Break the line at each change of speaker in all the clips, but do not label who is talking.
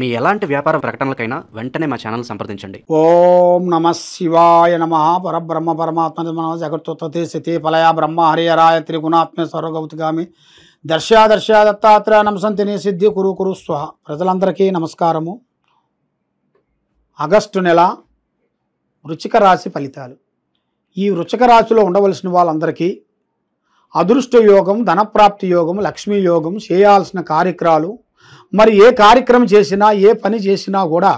మీ ఎలాంటి వ్యాపార ప్రకటనలకైనా వెంటనే మా ఛానల్ సంప్రదించండి.
ఓం నమ శివాయ నమః. పరబ్రహ్మ పరమాత్మ నమః. జగత్తుత్పత్తి స్థితి ప్రళయ బ్రహ్మ హరిహరాయ త్రిగుణాత్మే సర్వగౌతిగామి దర్శ దత్తాత్రేయ నమసంతిని సిద్ధి కురు కురు స్వహ. ప్రజలందరికీ నమస్కారము. ఆగస్టు నెల వృశ్చిక రాశి ఫలితాలు. ఈ వృశ్చిక రాశిలో ఉండవలసిన వాళ్ళందరికీ అదృష్ట యోగం, ధనప్రాప్తి యోగం, లక్ష్మీ యోగం, చేయాల్సిన కార్యక్రమాలు, మరి ఏ కార్యక్రమం చేసినా ఏ పని చేసినా కూడా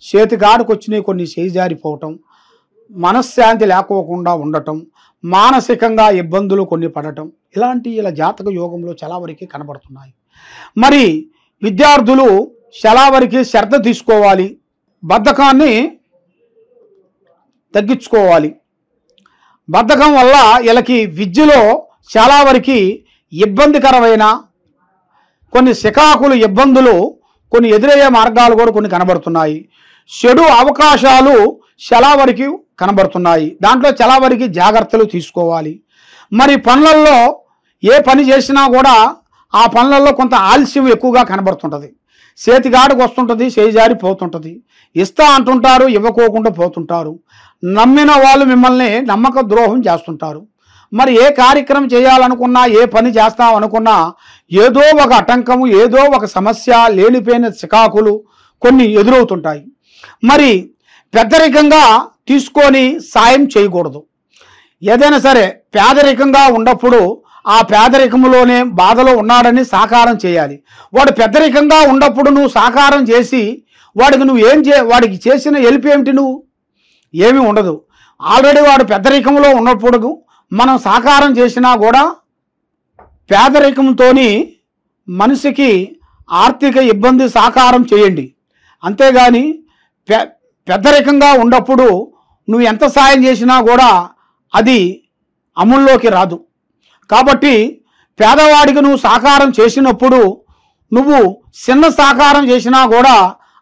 చేతికాడికి వచ్చినాయి కొన్ని చేజారిపోవటం, మనశ్శాంతి లేకోకుండా ఉండటం, మానసికంగా ఇబ్బందులు కొన్ని పడటం, ఇలాంటి ఇలా జాతక యోగంలో చాలా వరకు కనబడుతున్నాయి. మరి విద్యార్థులు చాలా వరకు శ్రద్ధ తీసుకోవాలి, బద్ధకాన్ని తగ్గించుకోవాలి. బద్ధకం వల్ల వీళ్ళకి విద్యలో చాలా వరకు ఇబ్బందికరమైన కొన్ని శికాకులు ఇబ్బందులు కొన్ని ఎదురయ్యే మార్గాలు కూడా కొన్ని కనబడుతున్నాయి. చెడు అవకాశాలు చాలా వరకు కనబడుతున్నాయి. దాంట్లో చాలా వరకు జాగ్రత్తలు తీసుకోవాలి. మరి పనులలో ఏ పని చేసినా కూడా ఆ పనులలో కొంత ఆలస్యం ఎక్కువగా కనబడుతుంటుంది. చేతిగాడికి వస్తుంటుంది, చేజారిపోతుంటుంది. ఇస్తా అంటుంటారు, ఇవ్వకోకుండా పోతుంటారు. నమ్మిన వాళ్ళు మిమ్మల్ని నమ్మక ద్రోహం చేస్తుంటారు. మరి ఏ కార్యక్రమం చేయాలనుకున్నా, ఏ పని చేస్తాం అనుకున్నా ఏదో ఒక ఆటంకము, ఏదో ఒక సమస్య, లేనిపోయిన చికాకులు కొన్ని ఎదురవుతుంటాయి. మరి పెద్దరికంగా తీసుకొని సాయం చేయకూడదు. ఏదైనా సరే పేదరికంగా ఉన్నప్పుడు ఆ పేదరికంలోనే బాధలో ఉన్నాడని సాకారం చేయాలి. వాడు పెద్దరికంగా ఉన్నప్పుడు నువ్వు సాకారం చేసి వాడికి నువ్వు వాడికి చేసిన హెల్ప్ ఏమిటి? నువ్వు ఏమీ ఉండదు. ఆల్రెడీ వాడు పెద్దరికంలో ఉన్నప్పుడు మనం సాకారం చేసినా కూడా పేదరికంతో మనిషికి ఆర్థిక ఇబ్బంది సాకారం చేయండి. అంతేగాని పెద్దరికంగా ఉన్నప్పుడు నువ్వు ఎంత సాయం చేసినా కూడా అది అమల్లోకి రాదు. కాబట్టి పేదవాడికి నువ్వు సాకారం చేసినప్పుడు నువ్వు చిన్న సాకారం చేసినా కూడా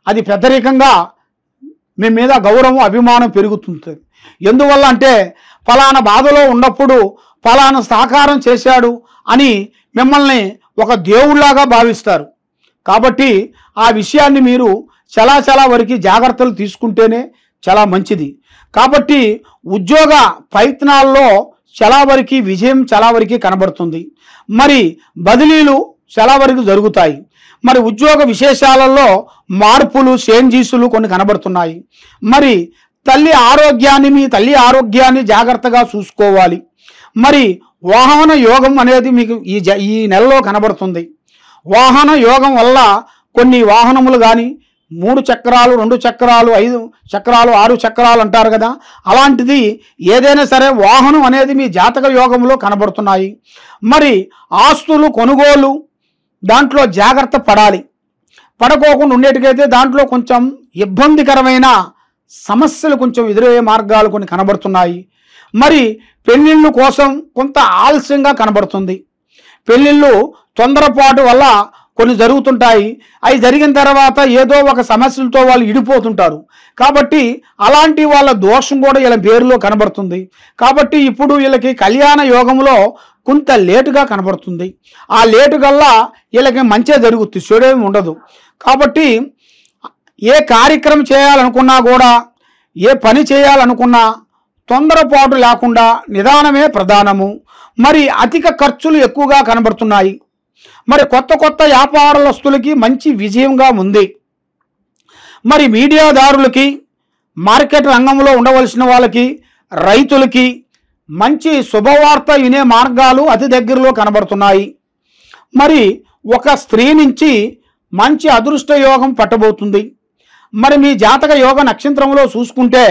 అది పెద్దరికంగా మీ మీద గౌరవం, అభిమానం పెరుగుతుంది. ఎందువల్ల అంటే ఫలానా బాధలో ఉన్నప్పుడు ఫలానా సాకారం చేశాడు అని మిమ్మల్ని ఒక దేవుళ్లాగా భావిస్తారు. కాబట్టి ఆ విషయాన్ని మీరు చాలా వరకు జాగ్రత్తలు తీసుకుంటేనే చాలా మంచిది. కాబట్టి ఉద్యోగ ప్రయత్నాల్లో చాలా వరకు విజయం చాలా వరకు కనబడుతుంది. మరి బదిలీలు చాలా వరకు జరుగుతాయి. మరి ఉద్యోగ విశేషాలలో మార్పులు, చేంజెస్లు కొన్ని కనబడుతున్నాయి. మరి మీ తల్లి ఆరోగ్యాన్ని జాగ్రత్తగా చూసుకోవాలి. మరి వాహన యోగం అనేది మీకు ఈ నెలలో కనబడుతుంది. వాహన యోగం వల్ల కొన్ని వాహనములు కానీ 3 చక్రాలు, 2 చక్రాలు, 5 చక్రాలు, 6 చక్రాలు అంటారు కదా, అలాంటిది ఏదైనా సరే వాహనం అనేది మీ జాతక యోగంలో కనబడుతున్నాయి. మరి ఆస్తులు కొనుగోలు దాంట్లో జాగ్రత్త పడాలి. పడుకోకుండా ఉండేటికైతే దాంట్లో కొంచెం ఇబ్బందికరమైన సమస్యలు కొంచెం ఎదురయ్యే మార్గాలు కొన్ని కనబడుతున్నాయి. మరి పెళ్ళిళ్ళు కోసం కొంత ఆలస్యంగా కనబడుతుంది. పెళ్ళిళ్ళు తొందరపాటు వల్ల కొన్ని జరుగుతుంటాయి. అవి జరిగిన తర్వాత ఏదో ఒక సమస్యలతో వాళ్ళు ఇడిపోతుంటారు. కాబట్టి అలాంటి వాళ్ళ దోషం కూడా వీళ్ళ పేరులో కనబడుతుంది. కాబట్టి ఇప్పుడు వీళ్ళకి కళ్యాణ యోగంలో కొంత లేటుగా కనబడుతుంది. ఆ లేటు కల్లా వీళ్ళకి మంచిగా జరుగుతుంది, చెడేమి ఉండదు. కాబట్టి ఏ కార్యక్రమం చేయాలనుకున్నా కూడా, ఏ పని చేయాలనుకున్నా తొందరపాటు లేకుండా నిదానమే ప్రధానము. మరి అధిక ఖర్చులు ఎక్కువగా కనబడుతున్నాయి. మరి కొత్త వ్యాపారస్తులకి మంచి విజయంగా ఉంది. మరి మీడియాదారులకి, మార్కెట్ రంగంలో ఉండవలసిన వాళ్ళకి, రైతులకి మంచి శుభవార్త వినే మార్గాలు అతి దగ్గరలో కనబడుతున్నాయి. మరి ఒక స్త్రీ నుంచి మంచి అదృష్ట యోగం పట్టబోతుంది. మరి మీ జాతక యోగ నక్షత్రంలో చూసుకుంటే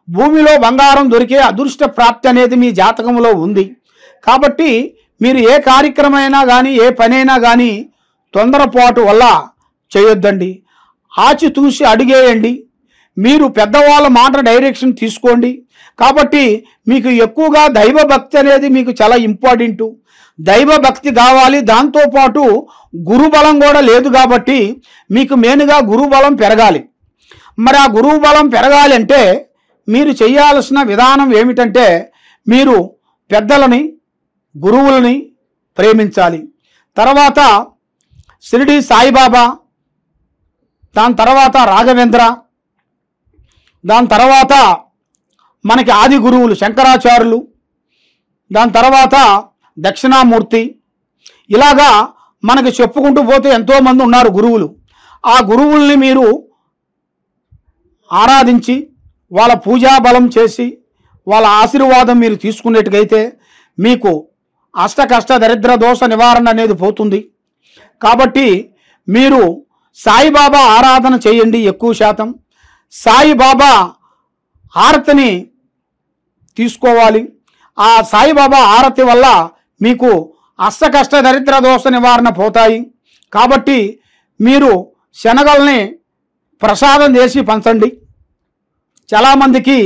భూమిలో బంగారం దొరికే అదృష్ట ప్రాప్తి అనేది మీ జాతకంలో ఉంది. కాబట్టి మీరు ఏ కార్యక్రమైనా కానీ, ఏ పనైనా కానీ తొందరపాటు వల్ల చేయొద్దండి. ఆచితూసి అడిగేయండి. మీరు పెద్దవాళ్ళ మాట డైరెక్షన్ తీసుకోండి. కాబట్టి మీకు ఎక్కువగా దైవభక్తి అనేది మీకు చాలా ఇంపార్టెంటు. దైవభక్తి కావాలి. దాంతోపాటు గురుబలం కూడా లేదు. కాబట్టి మీకు మెయిన్గా గురుబలం పెరగాలి. మరి ఆ గురువు బలం పెరగాలి అంటే మీరు చేయాల్సిన విధానం ఏమిటంటే మీరు పెద్దలని, గురువులని ప్రేమించాలి. తర్వాత షిరిడి సాయిబాబా దాని తర్వాత రాఘవేంద్ర, దాని తర్వాత మనకి ఆది గురువులు శంకరాచార్యులు, దాని తర్వాత దక్షిణామూర్తి, ఇలాగా మనకి చెప్పుకుంటూ పోతే ఎంతోమంది ఉన్నారు గురువులు. ఆ గురువుల్ని మీరు ఆరాధించి వాళ్ళ పూజాబలం చేసి వాళ్ళ ఆశీర్వాదం మీరు తీసుకునేట్టుగైతే మీకు అష్టకష్ట దరిద్ర దోష నివారణ అనేది పోతుంది. కాబట్టి మీరు సాయిబాబా ఆరాధన చేయండి. ఎక్కువ శాతం సాయిబాబా హారతిని తీసుకోవాలి. ఆ సాయిబాబా హారతి వల్ల మీకు అష్టకష్ట దరిద్ర దోష నివారణ పోతాయి. కాబట్టి మీరు శనగల్ని ప్రసాదం చేసి పంచండి. చాలామందికి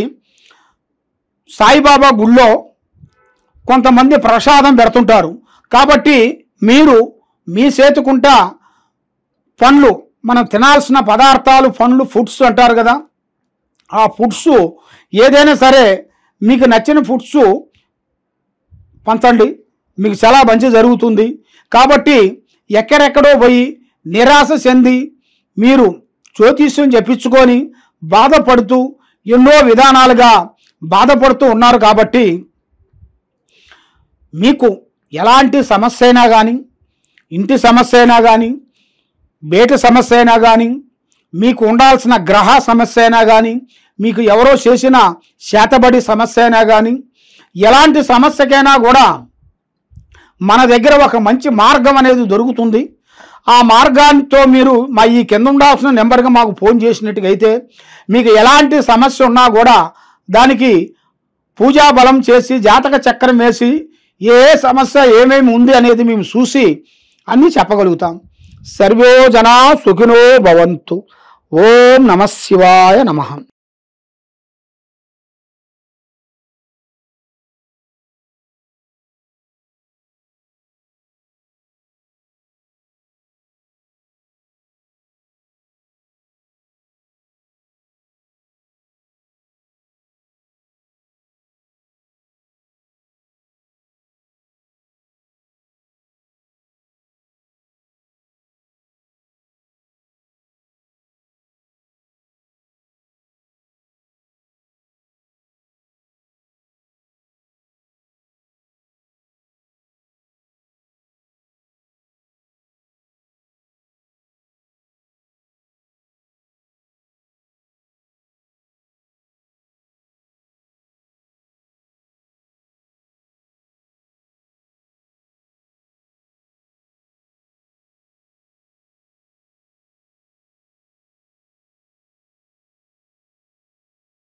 సాయిబాబా గుళ్ళో కొంతమంది ప్రసాదం పెడుతుంటారు. కాబట్టి మీరు మీ చేతుకుంటా పండ్లు, మనం తినాల్సిన పదార్థాలు, పండ్లు, ఫుడ్స్ అంటారు కదా, ఆ ఫుడ్స్ ఏదైనా సరే మీకు నచ్చిన ఫుడ్స్ పంచండి. మీకు చాలా మంచి జరుగుతుంది. కాబట్టి ఎక్కడెక్కడో పోయి నిరాశ చెంది మీరు జ్యోతిష్యం చెప్పించుకొని బాధపడుతూ ఎన్నో విధానాలుగా బాధపడుతూ ఉన్నారు. కాబట్టి మీకు ఎలాంటి సమస్య అయినా కానీ, ఇంటి సమస్య అయినా కానీ, బయట సమస్య అయినా కానీ, మీకు ఉండాల్సిన గ్రహ సమస్య అయినా కానీ, మీకు ఎవరో చేసిన శాతబడి సమస్య అయినా కానీ, ఎలాంటి సమస్యకైనా కూడా మన దగ్గర ఒక మంచి మార్గం అనేది దొరుకుతుంది. ఆ మార్గాంతో మీరు మా ఈ కింద ఉండాల్సిన నెంబర్గా మాకు ఫోన్ చేసినట్టుగైతే మీకు ఎలాంటి సమస్య ఉన్నా కూడా దానికి పూజా బలం చేసి జాతక చక్రం వేసి ఏ సమస్య ఏమేమి ఉంది అనేది మేము చూసి అన్నీ చెప్పగలుగుతాం. సర్వే జనా సుఖినో భవంతు. ఓం నమః శివాయ నమః.